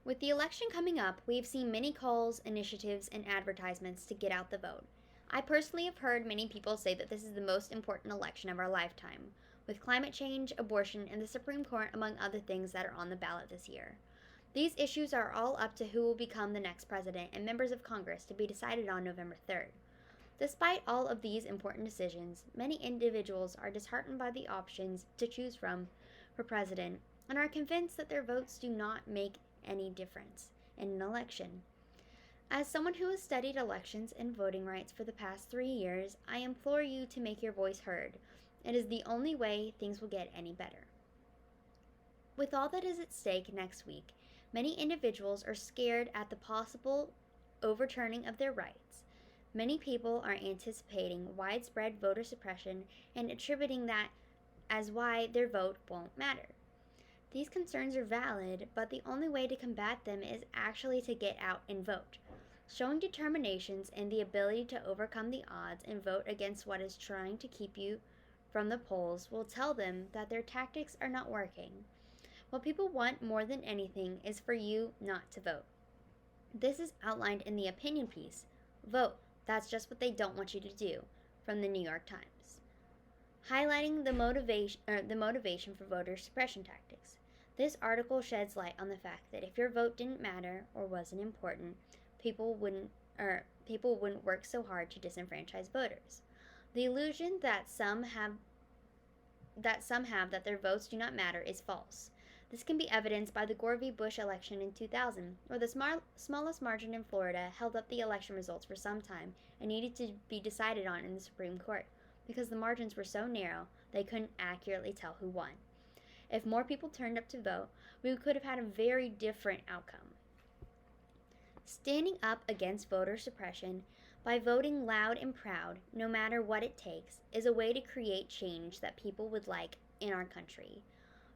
With the election coming up, we've seen many calls, initiatives, and advertisements to get out the vote. I personally have heard many people say that this is the most important election of our lifetime, with climate change, abortion, and the Supreme Court among other things that are on the ballot this year. These issues are all up to who will become the next president and members of Congress to be decided on November 3rd. Despite all of these important decisions, many individuals are disheartened by the options to choose from for president and are convinced that their votes do not make any difference in an election. As someone who has studied elections and voting rights for the past 3 years, I implore you to make your voice heard. It is the only way things will get any better. With all that is at stake next week, many individuals are scared at the possible overturning of their rights. Many people are anticipating widespread voter suppression and attributing that as why their vote won't matter. These concerns are valid, but the only way to combat them is actually to get out and vote. Showing determinations and the ability to overcome the odds and vote against what is trying to keep you from the polls will tell them that their tactics are not working. What people want more than anything is for you not to vote. This is outlined in the opinion piece, Vote, That's Just What They Don't Want You to Do, from the New York Times, highlighting the motivation for voter suppression tactics. This article sheds light on the fact that if your vote didn't matter or wasn't important, people wouldn't work so hard to disenfranchise voters. The illusion that some have that their votes do not matter is false. This can be evidenced by the Gore v. Bush election in 2000, where the smallest margin in Florida held up the election results for some time and needed to be decided on in the Supreme Court because the margins were so narrow they couldn't accurately tell who won. If more people turned up to vote, we could have had a very different outcome. Standing up against voter suppression by voting loud and proud, no matter what it takes, is a way to create change that people would like in our country.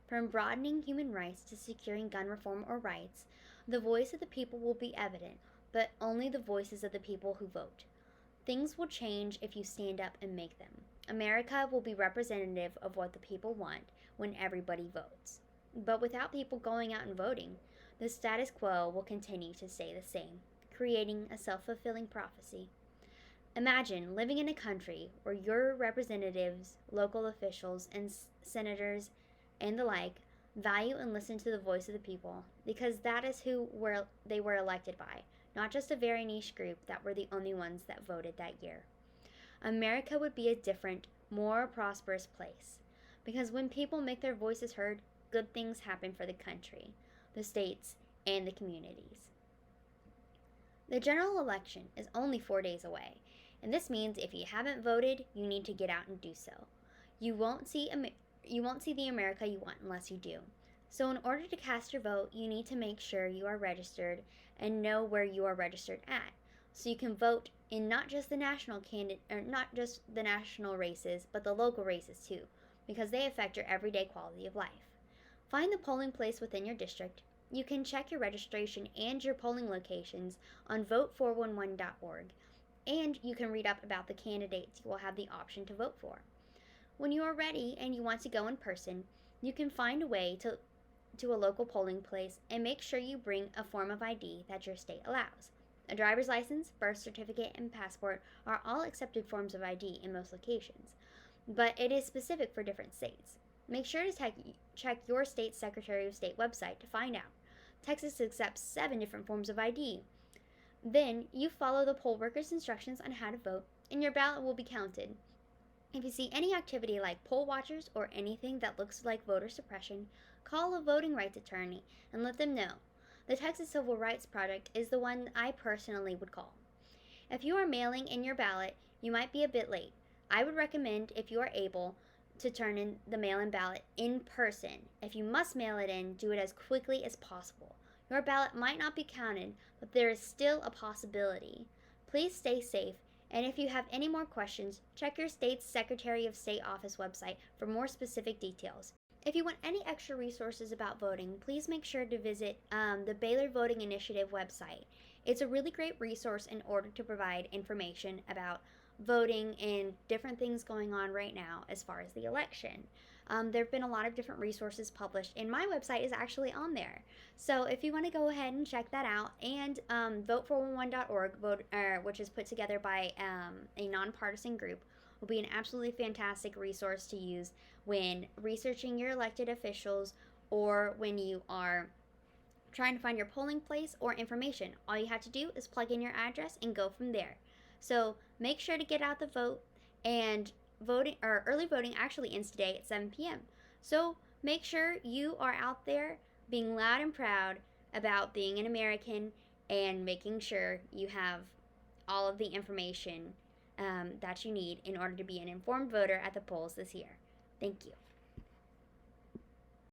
From broadening human rights to securing gun reform or rights, the voice of the people will be evident, but only the voices of the people who vote. Things will change if you stand up and make them. America will be representative of what the people want when everybody votes. But without people going out and voting, the status quo will continue to stay the same, creating a self-fulfilling prophecy. Imagine living in a country where your representatives, local officials, and senators, and the like value and listen to the voice of the people, because that is who they were elected by, not just a very niche group that were the only ones that voted that year. America would be a different, more prosperous place. Because when people make their voices heard, good things happen for the country, the states, and the communities. The general election is only 4 days away, and this means if you haven't voted, you need to get out and do so. You won't see the America you want unless you do. So in order to cast your vote, you need to make sure you are registered and know where you are registered at, so you can vote in not just the national races, but the local races too, because they affect your everyday quality of life. Find the polling place within your district. You can check your registration and your polling locations on vote411.org, and you can read up about the candidates you will have the option to vote for. When you are ready and you want to go in person, you can find a way to a local polling place and make sure you bring a form of ID that your state allows. A driver's license, birth certificate, and passport are all accepted forms of ID in most locations, but it is specific for different states. Make sure to check your state's Secretary of State website to find out. Texas accepts 7 different forms of ID. Then you follow the poll worker's instructions on how to vote, and your ballot will be counted. If you see any activity like poll watchers or anything that looks like voter suppression, call a voting rights attorney and let them know. The Texas Civil Rights Project is the one I personally would call. If you are mailing in your ballot, you might be a bit late. I would recommend, if you are able, to turn in the mail-in ballot in person. If you must mail it in, do it as quickly as possible. Your ballot might not be counted, but there is still a possibility. Please stay safe, and if you have any more questions, check your state's Secretary of State office website for more specific details. If you want any extra resources about voting, please make sure to visit the Baylor Voting Initiative website. It's a really great resource in order to provide information about voting and different things going on right now as far as the election. There have been a lot of different resources published, and my website is actually on there. So if you want to go ahead and check that out, and vote411.org, which is put together by a nonpartisan group, will be an absolutely fantastic resource to use when researching your elected officials or when you are trying to find your polling place or information. All you have to do is plug in your address and go from there. So make sure to get out the vote, and voting or early voting actually ends today at 7 p.m. So make sure you are out there being loud and proud about being an American and making sure you have all of the information that you need in order to be an informed voter at the polls this year. Thank you.